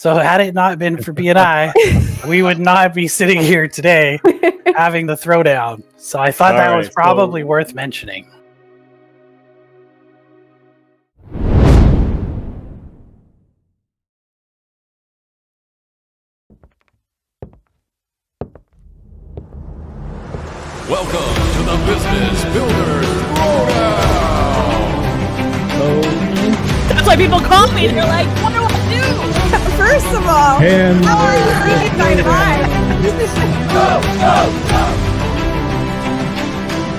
So had it not been for BNI, we would not be sitting here today having the throwdown. So I thought that was probably worth mentioning. Welcome to the Business Builder Throwdown. That's why people call me. They're like, what do I do? First of all, how are you reading my mind?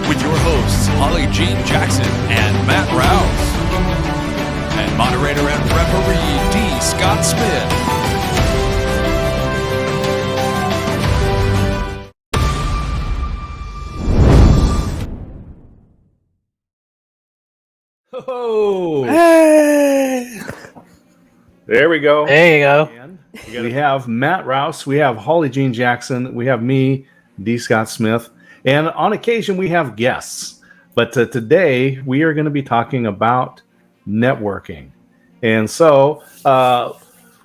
With your hosts, Holly Jean Jackson and Matt Rouse. And moderator and referee, D. Scott Smith. Oh, Hey! there we go. There you go. And we have Matt Rouse, we have Holly Jean Jackson, we have me, D. Scott Smith, and on occasion we have guests. But today we are going to be talking about networking. And so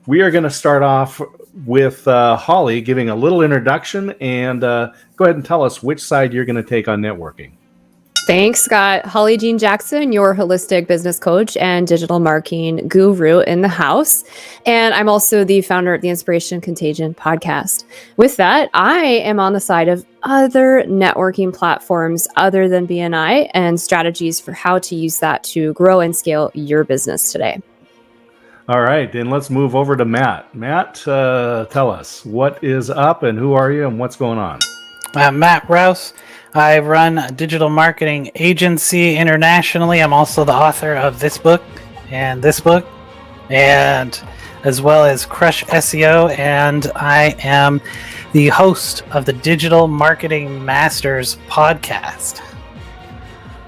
we are going to start off with Holly giving a little introduction and go ahead and tell us which side you're going to take on networking. Thanks, Scott. Holly Jean Jackson, your holistic business coach and digital marketing guru in the house. And I'm also the founder of the Inspiration Contagion podcast. With that, I am on the side of other networking platforms other than BNI and strategies for how to use that to grow and scale your business today. All right, then let's move over to Matt. Matt, tell us what is up and who are you and what's going on? I'm Matt Rouse. I run a digital marketing agency internationally. I'm also the author of this book, and as well as Crush SEO, and I am the host of the Digital Marketing Masters podcast.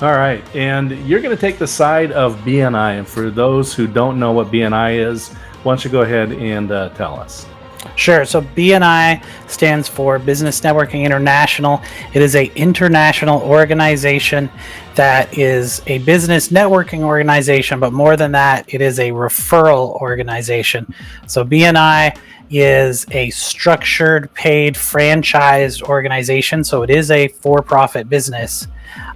All right, and you're going to take the side of BNI, and for those who don't know what BNI is, why don't you go ahead and tell us? Sure. So BNI stands for Business Networking International. It is an international organization that is a business networking organization, but more than that, it is a referral organization. So BNI is a structured, paid, franchised organization. So it is a for-profit business,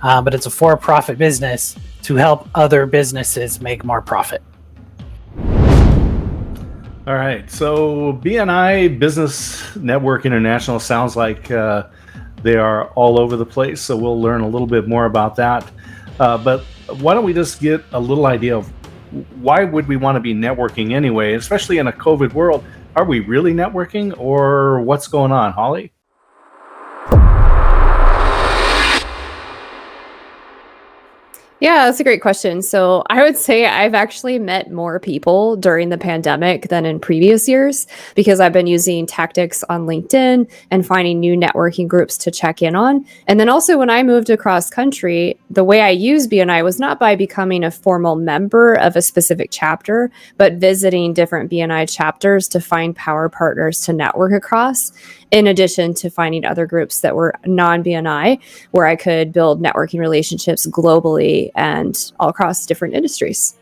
but it's a for-profit business to help other businesses make more profit. All right, so BNI, Business Network International, sounds like they are all over the place, so we'll learn a little bit more about that. But why don't we just get a little idea of why would we want to be networking anyway, especially in a COVID world? Are we really networking or what's going on, Holly? Yeah, that's a great question. So I would say I've actually met more people during the pandemic than in previous years because I've been using tactics on LinkedIn and finding new networking groups to check in on. And then also when I moved across country, the way I used BNI was not by becoming a formal member of a specific chapter, but visiting different BNI chapters to find power partners to network across, in addition to finding other groups that were non-BNI, where I could build networking relationships globally and all across different industries.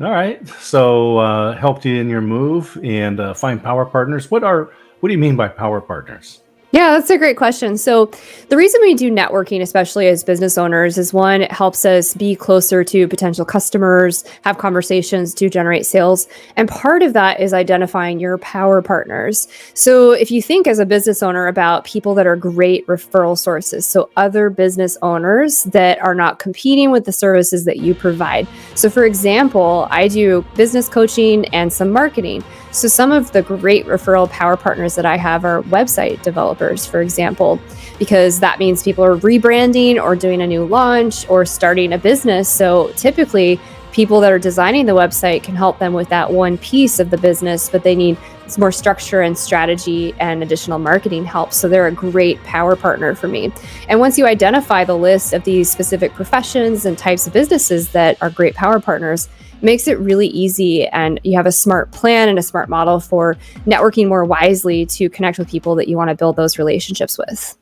All right, so helped you in your move and find power partners. What do you mean by power partners? Yeah, that's a great question. So the reason we do networking, especially as business owners, is one, it helps us be closer to potential customers, have conversations to generate sales. And part of that is identifying your power partners. So if you think as a business owner about people that are great referral sources, so other business owners that are not competing with the services that you provide. So for example, I do business coaching and some marketing. So some of the great referral power partners that I have are website developers, for example, because that means people are rebranding or doing a new launch or starting a business. So typically people that are designing the website can help them with that one piece of the business, but they need more structure and strategy and additional marketing help. So they're a great power partner for me. And once you identify the list of these specific professions and types of businesses that are great power partners, it makes it really easy, and you have a smart plan and a smart model for networking more wisely to connect with people that you want to build those relationships with.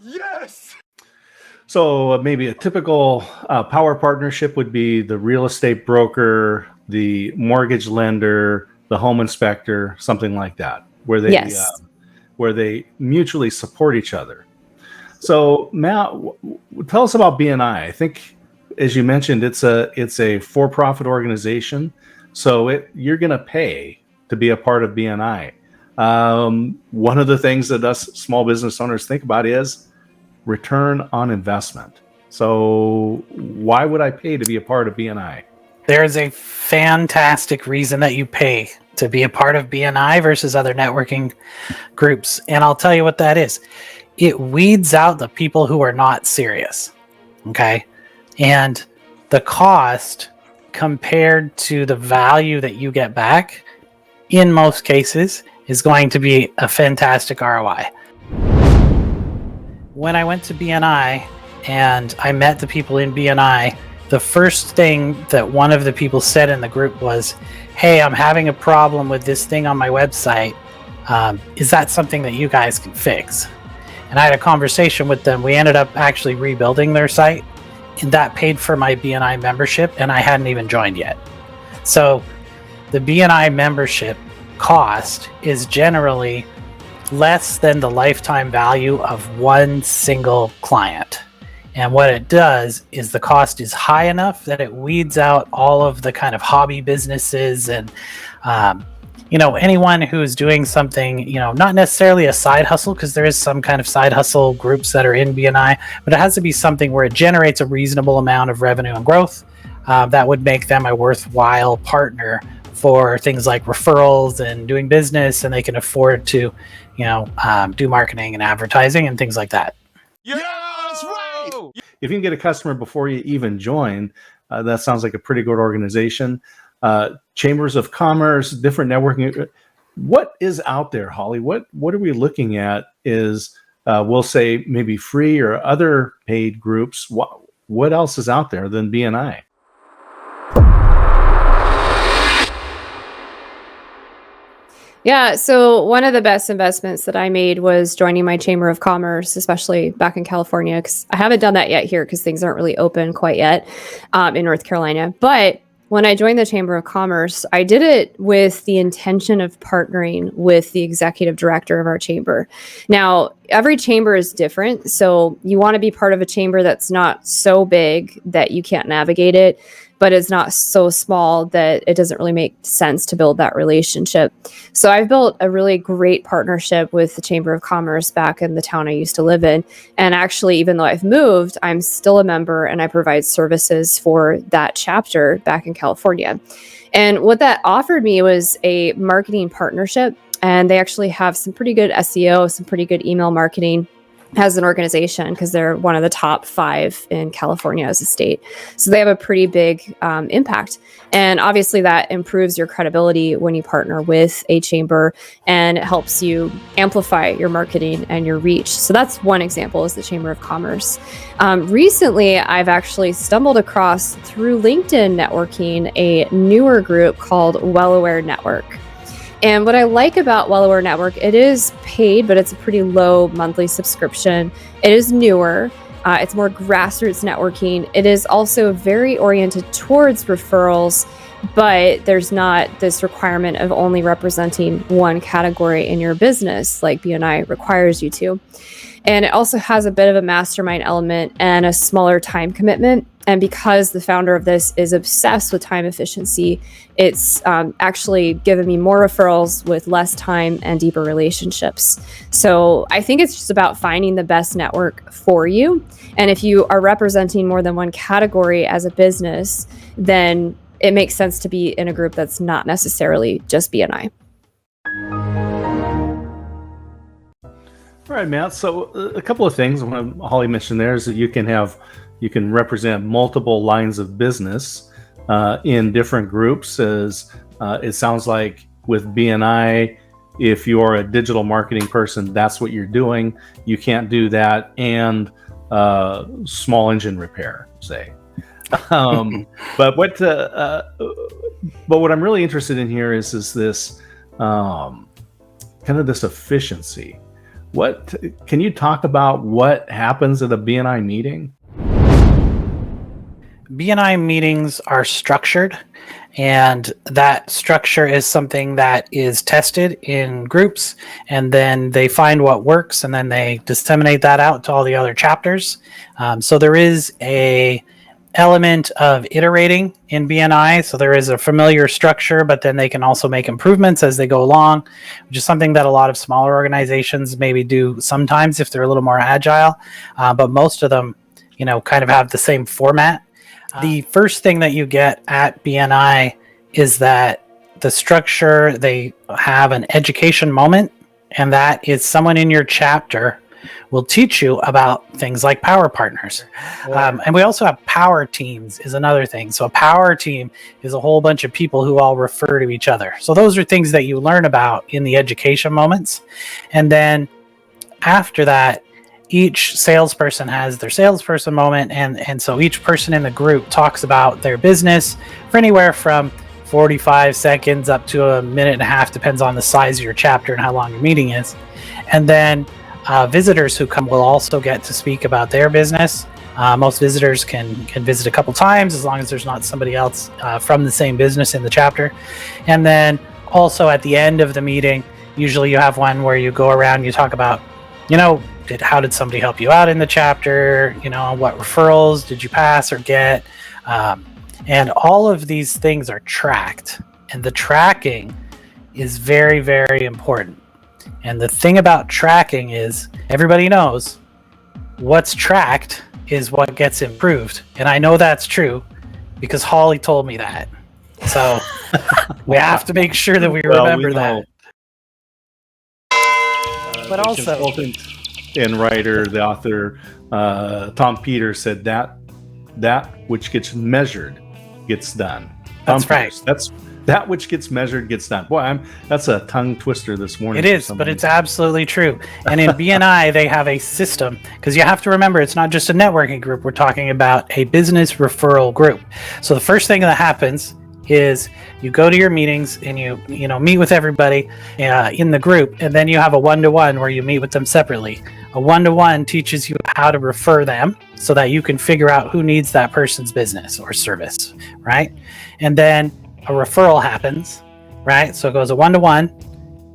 Yes! So maybe a typical power partnership would be the real estate broker, the mortgage lender, the home inspector, something like that, where they Yes. where they mutually support each other. So Matt, tell us about BNI. I think, as you mentioned, it's a for-profit organization, so you're going to pay to be a part of BNI. One of the things that us small business owners think about is return on investment. So why would I pay to be a part of BNI? There's a fantastic reason that you pay to be a part of BNI versus other networking groups. And I'll tell you what that is. It weeds out the people who are not serious. Okay. And the cost compared to the value that you get back, in most cases, is going to be a fantastic ROI. When I went to BNI and I met the people in BNI, the first thing that one of the people said in the group was, "Hey, I'm having a problem with this thing on my website. Is that something that you guys can fix?" And I had a conversation with them. We ended up actually rebuilding their site, and that paid for my BNI membership, and I hadn't even joined yet. So the BNI membership cost is generally less than the lifetime value of one single client. And what it does is the cost is high enough that it weeds out all of the kind of hobby businesses and, anyone who's doing something, not necessarily a side hustle, because there is some kind of side hustle groups that are in BNI, but it has to be something where it generates a reasonable amount of revenue and growth that would make them a worthwhile partner for things like referrals and doing business, and they can afford to, do marketing and advertising and things like that. Yeah, that's right. If you can get a customer before you even join, that sounds like a pretty good organization. Chambers of commerce, different networking. What is out there, Holly? What are we looking at? Is we'll say maybe free or other paid groups. What else is out there than BNI? Yeah, so one of the best investments that I made was joining my Chamber of Commerce, especially back in California, because I haven't done that yet here because things aren't really open quite yet in North Carolina. But when I joined the Chamber of Commerce, I did it with the intention of partnering with the executive director of our chamber. Now, every chamber is different, so you want to be part of a chamber that's not so big that you can't navigate it, but it's not so small that it doesn't really make sense to build that relationship. So I've built a really great partnership with the Chamber of Commerce back in the town I used to live in. And actually, even though I've moved, I'm still a member and I provide services for that chapter back in California. And what that offered me was a marketing partnership. And they actually have some pretty good SEO, some pretty good email marketing as an organization, because they're one of the top 5 in California as a state. So they have a pretty big impact. And obviously that improves your credibility when you partner with a chamber, and it helps you amplify your marketing and your reach. So that's one example, is the Chamber of Commerce. Recently, I've actually stumbled across, through LinkedIn networking, a newer group called Well Aware Network. And what I like about Well Aware Network, it is paid, but it's a pretty low monthly subscription. It is newer. It's more grassroots networking. It is also very oriented towards referrals, but there's not this requirement of only representing one category in your business like BNI requires you to. And it also has a bit of a mastermind element and a smaller time commitment. And because the founder of this is obsessed with time efficiency, it's actually given me more referrals with less time and deeper relationships. So I think it's just about finding the best network for you. And if you are representing more than one category as a business, then it makes sense to be in a group that's not necessarily just BNI. All right, Matt. So a couple of things Holly mentioned there is that you can represent multiple lines of business in different groups. As it sounds like with BNI, if you're a digital marketing person, that's what you're doing. You can't do that and small engine repair, say. But what I'm really interested in here is this kind of this efficiency. What can you talk about? What happens at a BNI meeting? BNI meetings are structured, and that structure is something that is tested in groups, and then they find what works, and then they disseminate that out to all the other chapters. So there is a element of iterating in BNI. So there is a familiar structure, but then they can also make improvements as they go along, which is something that a lot of smaller organizations maybe do sometimes if they're a little more agile. But most of them, kind of have the same format. The first thing that you get at BNI is that the structure, they have an education moment, and that is someone in your chapter will teach you about things like power partners. And we also have power teams is another thing. So a power team is a whole bunch of people who all refer to each other. So those are things that you learn about in the education moments. And then after that, each salesperson has their salesperson moment. And so each person in the group talks about their business for anywhere from 45 seconds up to a minute and a half, depends on the size of your chapter and how long your meeting is. And then visitors who come will also get to speak about their business. Most visitors can visit a couple times as long as there's not somebody else from the same business in the chapter. And then also at the end of the meeting, usually you have one where you go around and you talk about, how did somebody help you out in the chapter? What referrals did you pass or get? And all of these things are tracked. And the tracking is very, very important. And the thing about tracking is everybody knows what's tracked is what gets improved. And I know that's true because Holly told me that. So we have to make sure that we remember that. But also, consultant and writer, the author, Tom Peters said that which gets measured gets done. That's right. That's that which gets measured gets done. Boy, that's a tongue twister this morning. It is, but it's absolutely true. And in BNI, they have a system, because you have to remember, it's not just a networking group. We're talking about a business referral group. So the first thing that happens is you go to your meetings and you meet with everybody in the group, and then you have a one-to-one where you meet with them separately. A one-to-one teaches you how to refer them so that you can figure out who needs that person's business or service, right? And then a referral happens, right? So it goes a one-to-one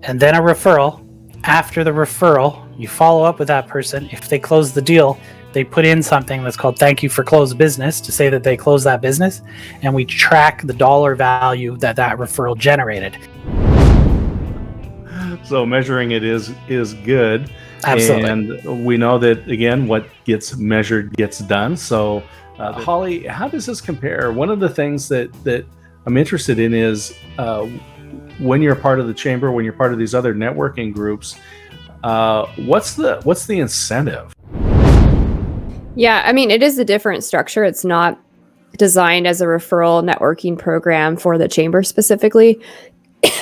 and then a referral. After the referral, you follow up with that person. If they close the deal, they put in something that's called thank you for closed business to say that they closed that business. And we track the dollar value that referral generated. So measuring it is good. Absolutely. And we know that, again, what gets measured gets done. So Holly, how does this compare? One of the things that I'm interested in is when you're part of the chamber, when you're part of these other networking groups, what's the incentive? Yeah, I mean, it is a different structure. It's not designed as a referral networking program for the chamber specifically.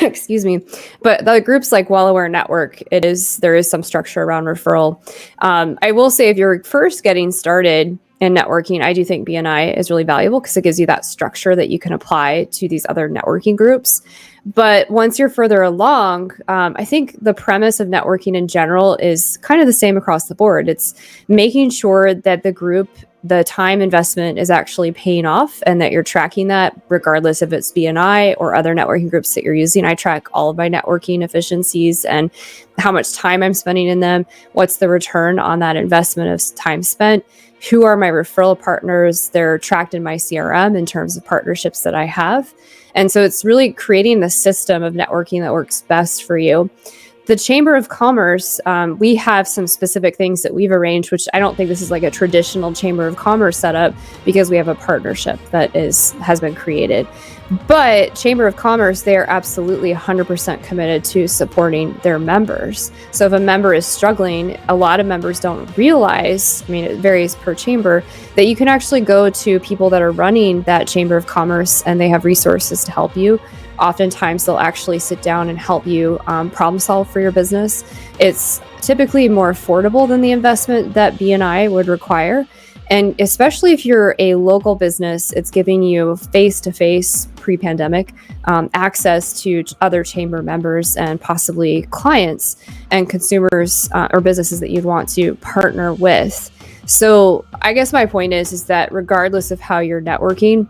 Excuse me. But the groups like Well Aware Network, there is some structure around referral. I will say if you're first getting started in networking, I do think BNI is really valuable because it gives you that structure that you can apply to these other networking groups. But once you're further along, I think the premise of networking in general is kind of the same across the board. It's making sure that the group, the time investment is actually paying off and that you're tracking that regardless if it's BNI or other networking groups that you're using. I track all of my networking efficiencies and how much time I'm spending in them. What's the return on that investment of time spent? Who are my referral partners? They're tracked in my CRM in terms of partnerships that I have. And so it's really creating the system of networking that works best for you. The Chamber of Commerce, we have some specific things that we've arranged, which I don't think this is like a traditional Chamber of Commerce setup because we have a partnership that has been created. But Chamber of Commerce, they are absolutely 100% committed to supporting their members. So if a member is struggling, a lot of members don't realize, I mean, it varies per chamber, that you can actually go to people that are running that Chamber of Commerce and they have resources to help you. Oftentimes they'll actually sit down and help you problem solve for your business. It's typically more affordable than the investment that BNI would require. And especially if you're a local business, it's giving you face-to-face pre-pandemic access to other chamber members and possibly clients and consumers or businesses that you'd want to partner with. So I guess my point is that regardless of how you're networking,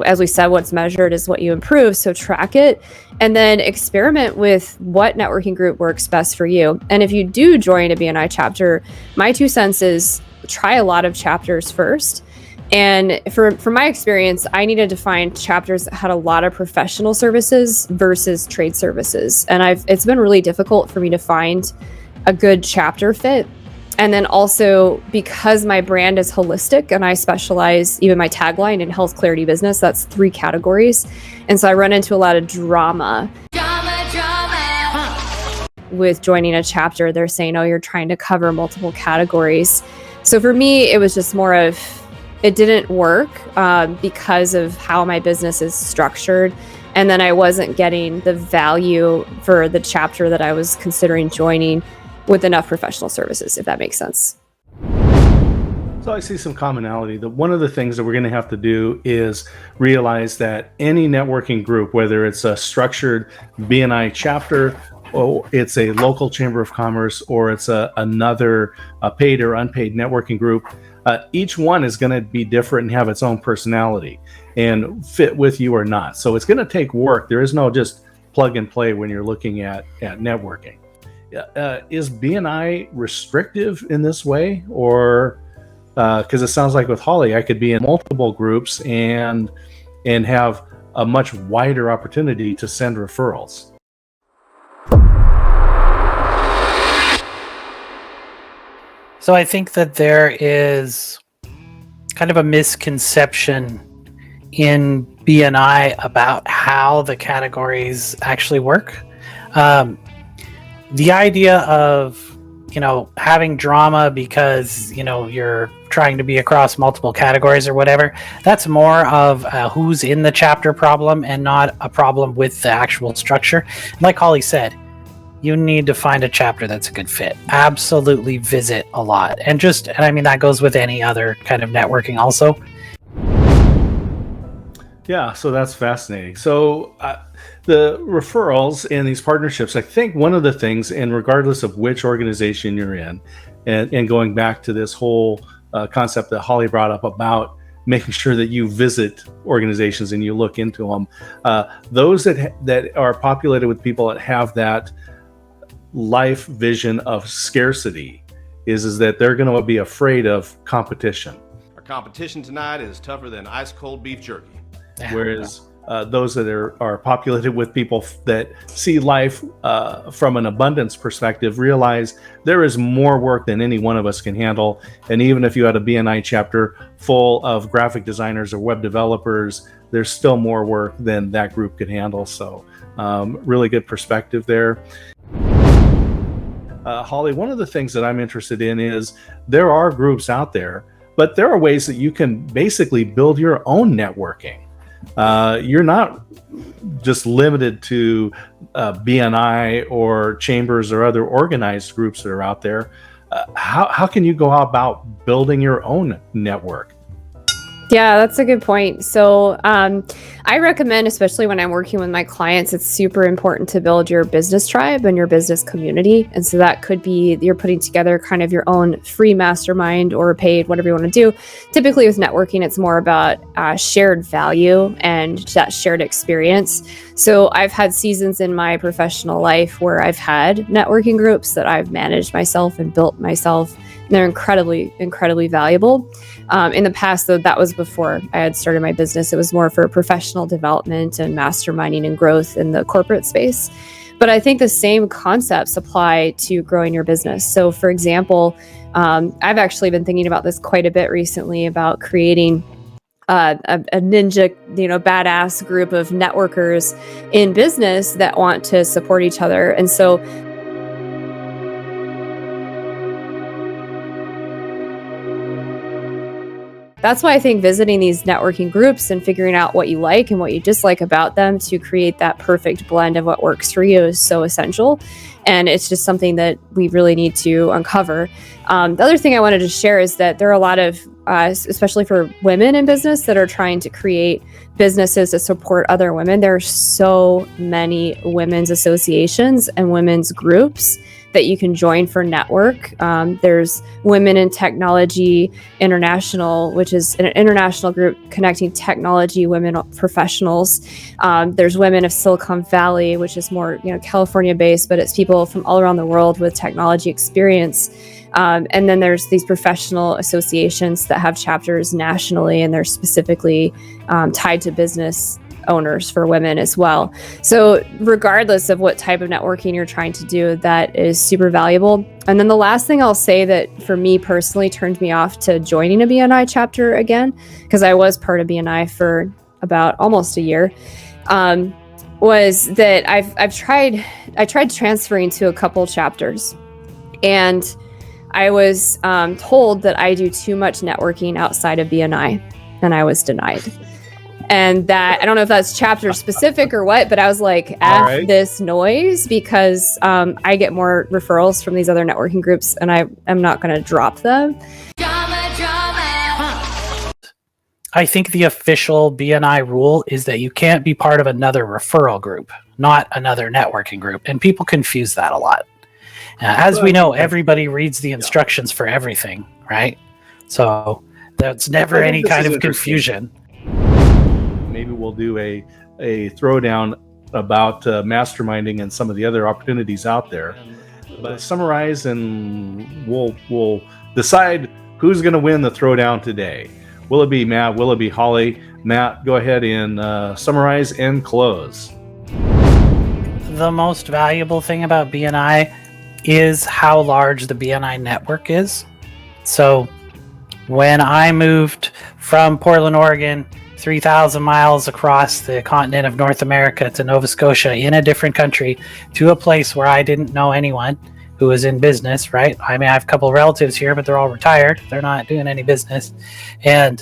as we said, what's measured is what you improve. So track it and then experiment with what networking group works best for you. And if you do join a BNI chapter, my 2 cents is try a lot of chapters first. And from my experience, I needed to find chapters that had a lot of professional services versus trade services. And it's been really difficult for me to find a good chapter fit. And then also because my brand is holistic and I specialize, even my tagline, in health, clarity, business, that's 3 categories. And so I run into a lot of drama. With joining a chapter. They're saying, oh, you're trying to cover multiple categories. So for me, it was just more of, it didn't work because of how my business is structured. And then I wasn't getting the value for the chapter that I was considering joining with enough professional services, if that makes sense. So I see some commonality. One of the things that we're going to have to do is realize that any networking group, whether it's a structured BNI chapter, or it's a local chamber of commerce, or it's another paid or unpaid networking group, each one is going to be different and have its own personality and fit with you or not. So it's going to take work. There is no just plug and play when you're looking at networking. Is BNI restrictive in this way, or because it sounds like with Holly, I could be in multiple groups and have a much wider opportunity to send referrals? So I think that there is kind of a misconception in BNI about how the categories actually work. The idea of, having drama because, you're trying to be across multiple categories or whatever, that's more of who's in the chapter problem and not a problem with the actual structure. Like Holly said, you need to find a chapter that's a good fit. Absolutely visit a lot. And that goes with any other kind of networking also. Yeah, so that's fascinating. So the referrals and these partnerships, I think one of the things, and regardless of which organization you're in, and going back to this whole concept that Holly brought up about making sure that you visit organizations and you look into them, those that are populated with people that have that life vision of scarcity is that they're going to be afraid of competition. Our competition tonight is tougher than ice cold beef jerky. Whereas those that are populated with people that see life from an abundance perspective realize there is more work than any one of us can handle. And even if you had a BNI chapter full of graphic designers or web developers, there's still more work than that group could handle. So really good perspective there. Holly, one of the things that I'm interested in is there are groups out there, but there are ways that you can basically build your own networking. You're not just limited to BNI or chambers or other organized groups that are out there. How can you go about building your own network? Yeah, that's a good point. So I recommend, especially when I'm working with my clients, it's super important to build your business tribe and your business community. And so that could be you're putting together kind of your own free mastermind or paid, whatever you want to do. Typically with networking, it's more about shared value and that shared experience. So I've had seasons in my professional life where I've had networking groups that I've managed myself and built myself. And they're incredibly, incredibly valuable. In the past, though, that was before I had started my business. It was more for professional development and masterminding and growth in the corporate space. But I think the same concepts apply to growing your business. So, for example, I've actually been thinking about this quite a bit recently about creating a ninja, badass group of networkers in business that want to support each other. And so that's why I think visiting these networking groups and figuring out what you like and what you dislike about them to create that perfect blend of what works for you is so essential. And it's just something that we really need to uncover. The other thing I wanted to share is that there are a lot of, especially for women in business, that are trying to create businesses to support other women. There are so many women's associations and women's groups that you can join for network. There's Women in Technology International, which is an international group connecting technology women professionals. There's Women of Silicon Valley, which is more California based, but it's people from all around the world with technology experience. And then there's these professional associations that have chapters nationally, and they're specifically tied to business owners for women as well. So regardless of what type of networking you're trying to do, that is super valuable. And then the last thing I'll say that for me personally turned me off to joining a BNI chapter again, because I was part of BNI for about almost a year, was that I tried transferring to a couple chapters, and I was told that I do too much networking outside of BNI, and I was denied. And that, I don't know if that's chapter specific or what, but I was like, F this noise, because I get more referrals from these other networking groups, and I am not going to drop them. I think the official BNI rule is that you can't be part of another referral group, not another networking group. And people confuse that a lot. As we know, everybody reads the instructions for everything, right? So that's never any kind of confusion. Maybe we'll do a throwdown about masterminding and some of the other opportunities out there. But summarize, and we'll decide who's going to win the throwdown today. Will it be Matt? Will it be Holly? Matt, go ahead and summarize and close. The most valuable thing about BNI is how large the BNI network is. So when I moved from Portland, Oregon, 3,000 miles across the continent of North America to Nova Scotia in a different country, to a place where I didn't know anyone who was in business, right? I mean, I have a couple of relatives here, but they're all retired. They're not doing any business. And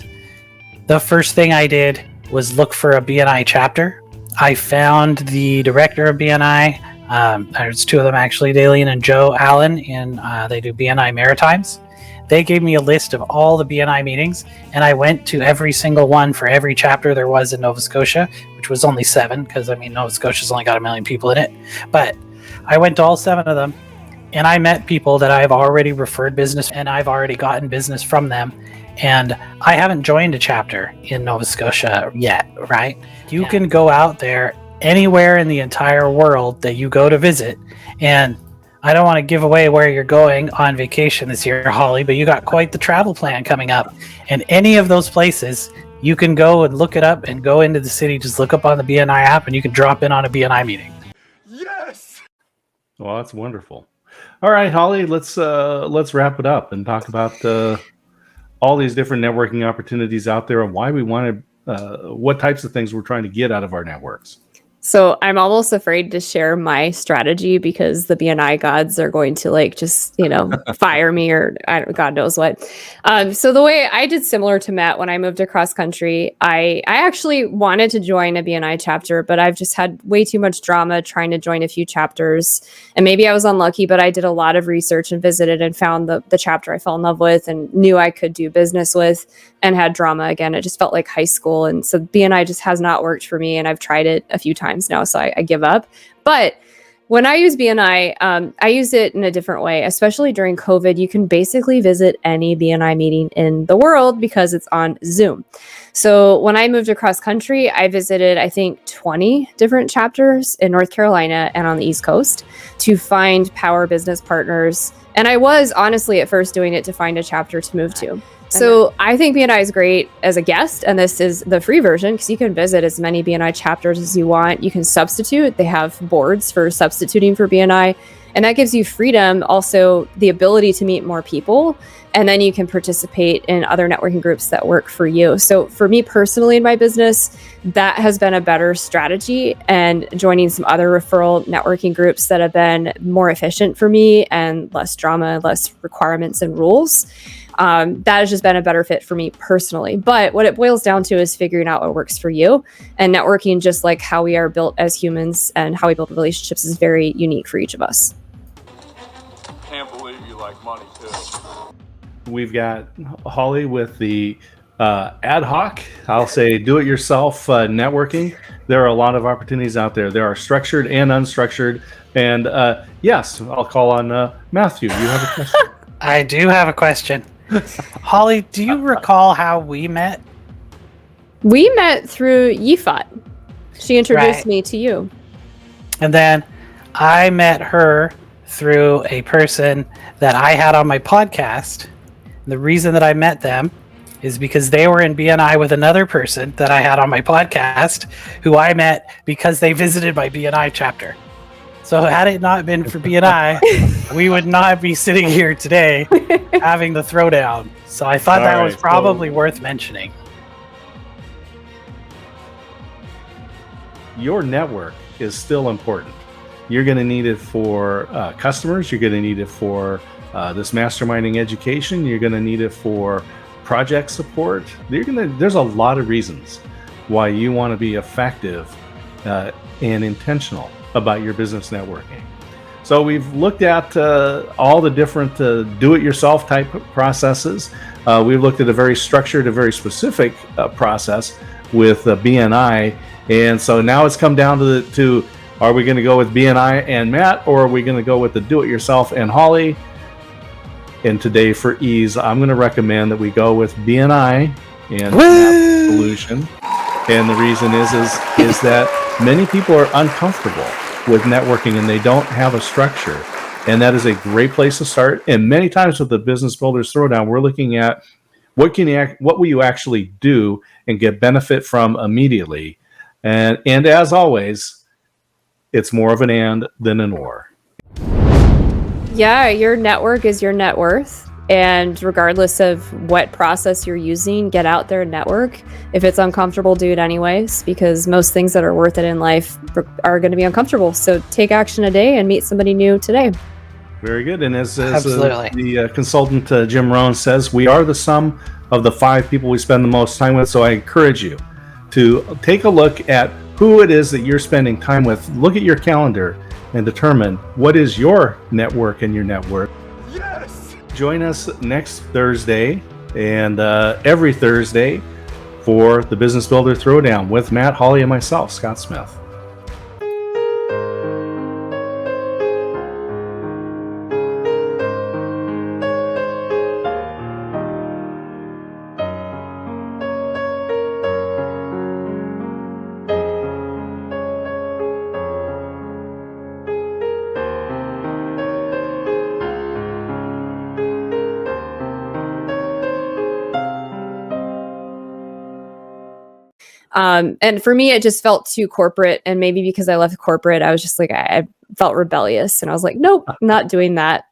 the first thing I did was look for a BNI chapter. I found the director of BNI. There's two of them actually, Dalian and Joe Allen, and they do BNI Maritimes. They gave me a list of all the BNI meetings, and I went to every single one for every chapter there was in Nova Scotia, which was only 7, because I mean, Nova Scotia's only got 1 million people in it. But I went to all 7 of them, and I met people that I've already referred business, and I've already gotten business from them. And I haven't joined a chapter in Nova Scotia yet, right? You can go out there anywhere in the entire world that you go to visit, and I don't want to give away where you're going on vacation this year, Holly, but you got quite the travel plan coming up. And any of those places, you can go and look it up and go into the city. Just look up on the BNI app, and you can drop in on a BNI meeting. Yes! Well, that's wonderful. All right, Holly, let's wrap it up and talk about all these different networking opportunities out there and why we want to, what types of things we're trying to get out of our networks. So I'm almost afraid to share my strategy, because the BNI gods are going to just, fire me, or God knows what. So the way I did, similar to Matt, when I moved across country, I actually wanted to join a BNI chapter, but I've just had way too much drama trying to join a few chapters. And maybe I was unlucky, but I did a lot of research and visited and found the chapter I fell in love with and knew I could do business with, and had drama again. It just felt like high school. And so BNI just has not worked for me. And I've tried it a few times now, so I give up. But when I use BNI, I use it in a different way, especially during COVID. You can basically visit any BNI meeting in the world because it's on Zoom. So when I moved across country, I visited, I think, 20 different chapters in North Carolina and on the East Coast to find power business partners. And I was honestly at first doing it to find a chapter to move to. So I think BNI is great as a guest, and this is the free version, because you can visit as many BNI chapters as you want. You can substitute. They have boards for substituting for BNI, and that gives you freedom, also the ability to meet more people, and then you can participate in other networking groups that work for you. So for me personally in my business, that has been a better strategy, and joining some other referral networking groups that have been more efficient for me and less drama, less requirements and rules. That has just been a better fit for me personally. But what it boils down to is figuring out what works for you. And networking, just like how we are built as humans and how we build relationships, is very unique for each of us. Can't believe you like money too. We've got Holly with the ad hoc, I'll say do-it-yourself networking. There are a lot of opportunities out there. There are structured and unstructured. And yes, I'll call on Matthew. You have a question? I do have a question. Holly, do you recall how we met? We met through Yifat. She introduced Right. me to you. And then I met her through a person that I had on my podcast. The reason that I met them is because they were in BNI with another person that I had on my podcast, who I met because they visited my BNI chapter. So had it not been for BNI, we would not be sitting here today having the throwdown. So I thought that was probably worth mentioning. Your network is still important. You're going to need it for customers. You're going to need it for this masterminding education. You're going to need it for project support. There's a lot of reasons why you want to be effective and intentional about your business networking. So we've looked at all the different do-it-yourself type processes. We've looked at a very structured, a very specific process with BNI. And so now it's come down to are we going to go with BNI and Matt, or are we going to go with the do-it-yourself and Holly? And today, for ease, I'm going to recommend that we go with BNI and Matt's solution. And the reason is that many people are uncomfortable with networking and they don't have a structure. And that is a great place to start. And many times with the Business Builders Throwdown, we're looking at what will you actually do and get benefit from immediately. And as always, it's more of an and than an or. Yeah, your network is your net worth. And regardless of what process you're using, get out there and network. If it's uncomfortable, do it anyways, because most things that are worth it in life are going to be uncomfortable. So take action today and meet somebody new today. Very good. And as Absolutely. the consultant Jim Rohn says, we are the sum of the 5 people we spend the most time with. So I encourage you to take a look at who it is that you're spending time with. Look at your calendar and determine what is your network and your net worth. Yes! Join us next Thursday and every Thursday for the Business Builder Throwdown with Matt, Holly, and myself, Scott Smith. And for me, it just felt too corporate. And maybe because I left corporate, I was just like, I felt rebellious. And I was like, nope, not doing that.